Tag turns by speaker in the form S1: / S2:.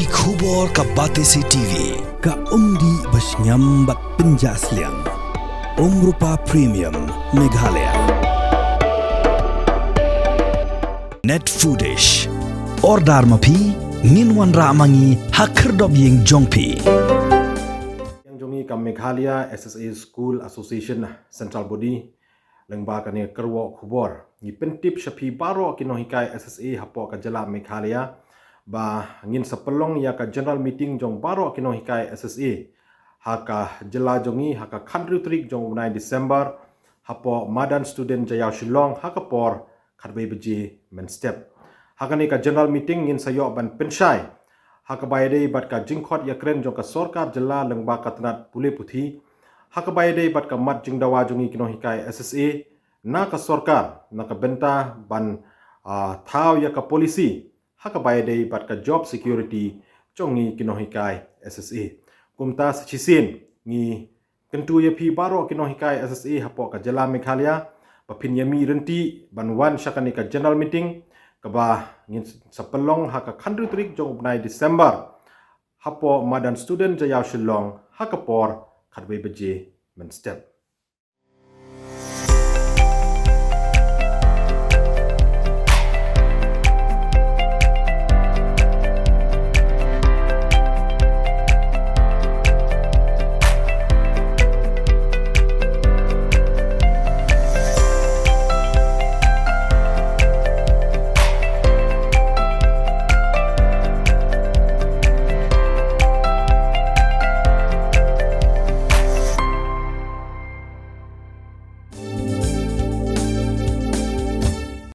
S1: Ki khubor ka Batesi TV
S2: ka umdi basnyambak penjaslian Umrupa Premium Meghalaya
S1: Net Foodish Ordar mapi Nginwan ramangi Hakerdob yeng jongpi
S3: Yang jongi kam Meghalaya SSA School Association Central Body lengba kani kerwo khubor ni pentip shapi baro kinohikai SSA hapo ka jala Meghalaya ba ngin sepelong ya ka general meeting jong baro kinohikai SSA haka jala jongi haka country trick jong 9 December hapo madan student jaya Shillong haka por kharbai beji men step hakani ka general meeting ngin sayo ban penshai haka bayade bat ka jingkhot ya kren jong ka sarkar jala lengba katnat pule puthi haka bayade bat ka mat jingdawa jongi kinohikai SSA na ka sarkar na ka benta ban thau ya ka polisi haka bayade bat ka job security jongi kinohikai SSA kumta sichisin ni kentu ya pi baro kinohikai SSA hapo ka jala Meghalaya papin yami renti banwan syakani ka general meeting kaba ngin sapelong haka country trick jong 9 December hapo madan student jaya Shillong haka por kharbai beje men step